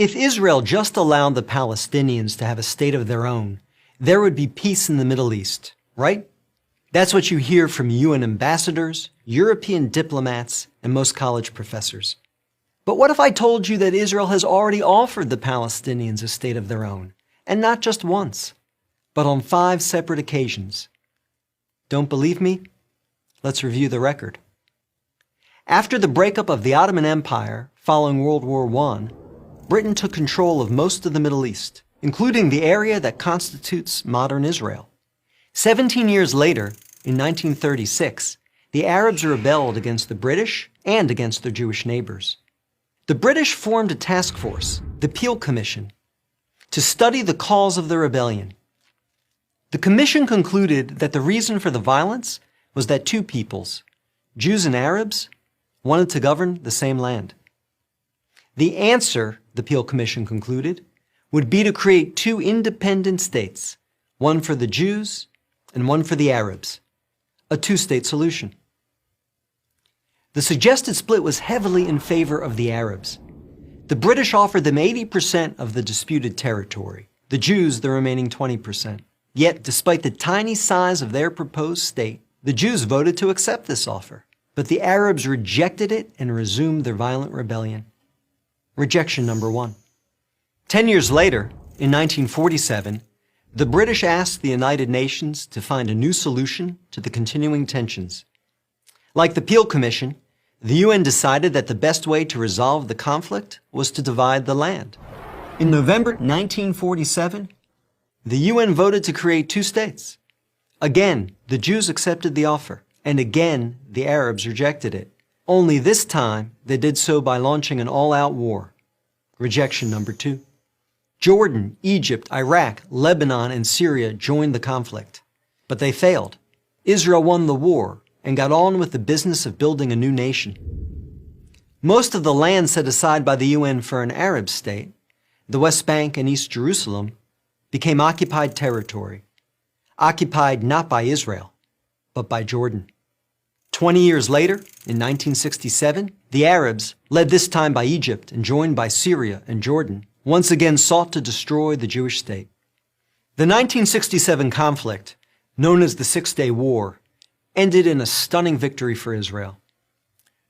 If Israel just allowed the Palestinians to have a state of their own, there would be peace in the Middle East, right? That's what you hear from UN ambassadors, European diplomats, and most college professors. But what if I told you that Israel has already offered the Palestinians a state of their own, and not just once, but on 5 separate occasions? Don't believe me? Let's review the record. After the breakup of the Ottoman Empire following World War I, Britain took control of most of the Middle East, including the area that constitutes modern Israel. 17 years later, in 1936, the Arabs rebelled against the British and against their Jewish neighbors. The British formed a task force, the Peel Commission, to study the cause of the rebellion. The commission concluded that the reason for the violence was that 2 peoples, Jews and Arabs, wanted to govern the same land. The answer, the Peel Commission concluded, would be to create 2 independent states, one for the Jews and one for the Arabs, a 2-state solution. The suggested split was heavily in favor of the Arabs. The British offered them 80% of the disputed territory, the Jews the remaining 20%. Yet, despite the tiny size of their proposed state, the Jews voted to accept this offer. But the Arabs rejected it and resumed their violent rebellion. Rejection number 1. 10 years later, in 1947, the British asked the United Nations to find a new solution to the continuing tensions. Like the Peel Commission, the UN decided that the best way to resolve the conflict was to divide the land. In November 1947, the UN voted to create 2 states. Again, the Jews accepted the offer, and again, the Arabs rejected it. Only this time, they did so by launching an all-out war. Rejection number 2. Jordan, Egypt, Iraq, Lebanon, and Syria joined the conflict. But they failed. Israel won the war and got on with the business of building a new nation. Most of the land set aside by the UN for an Arab state, the West Bank and East Jerusalem, became occupied territory. Occupied not by Israel, but by Jordan. 20 years later, in 1967, the Arabs, led this time by Egypt and joined by Syria and Jordan, once again sought to destroy the Jewish state. The 1967 conflict, known as the Six-Day War, ended in a stunning victory for Israel.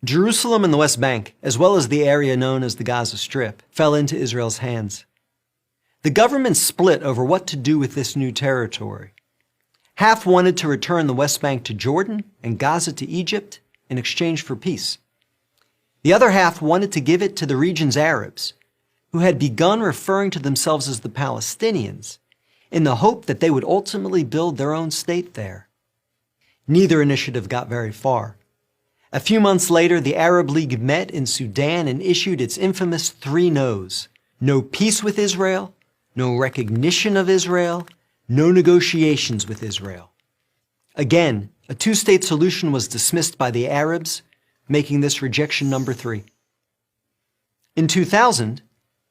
Jerusalem and the West Bank, as well as the area known as the Gaza Strip, fell into Israel's hands. The government split over what to do with this new territory. Half wanted to return the West Bank to Jordan and Gaza to Egypt in exchange for peace. The other half wanted to give it to the region's Arabs, who had begun referring to themselves as the Palestinians, in the hope that they would ultimately build their own state there. Neither initiative got very far. A few months later, the Arab League met in Sudan and issued its infamous 3 no's. No peace with Israel, no recognition of Israel, no negotiations with Israel. Again, a 2-state solution was dismissed by the Arabs, making this rejection number 3. In 2000,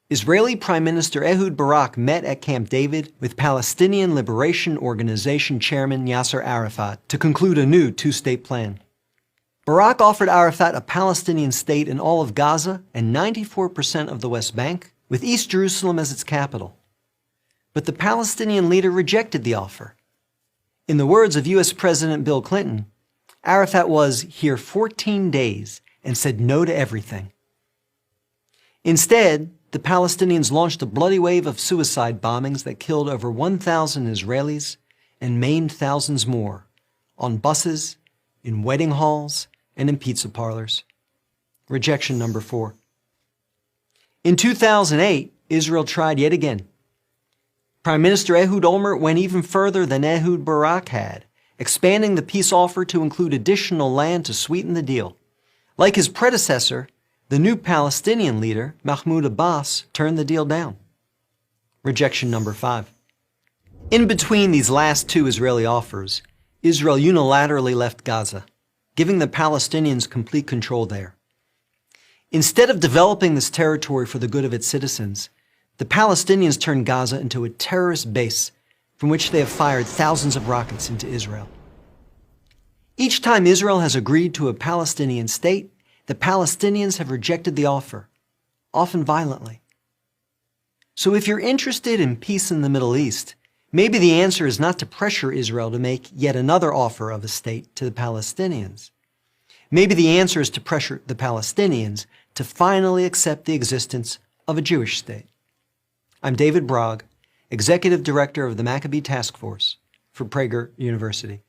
Israeli Prime Minister Ehud Barak met at Camp David with Palestinian Liberation Organization Chairman Yasser Arafat to conclude a new 2-state plan. Barak offered Arafat a Palestinian state in all of Gaza and 94% of the West Bank, with East Jerusalem as its capital. But the Palestinian leader rejected the offer. In the words of U.S. President Bill Clinton, Arafat was here 14 days and said no to everything. Instead, the Palestinians launched a bloody wave of suicide bombings that killed over 1,000 Israelis and maimed thousands more, on buses, in wedding halls, and in pizza parlors. Rejection number 4. In 2008, Israel tried yet again. Prime Minister Ehud Olmert went even further than Ehud Barak had, expanding the peace offer to include additional land to sweeten the deal. Like his predecessor, the new Palestinian leader, Mahmoud Abbas, turned the deal down. Rejection number 5. In between these last 2 Israeli offers, Israel unilaterally left Gaza, giving the Palestinians complete control there. Instead of developing this territory for the good of its citizens, the Palestinians turned Gaza into a terrorist base from which they have fired thousands of rockets into Israel. Each time Israel has agreed to a Palestinian state, the Palestinians have rejected the offer, often violently. So if you're interested in peace in the Middle East, maybe the answer is not to pressure Israel to make yet another offer of a state to the Palestinians. Maybe the answer is to pressure the Palestinians to finally accept the existence of a Jewish state. I'm David Brog, Executive Director of the Maccabee Task Force for Prager University.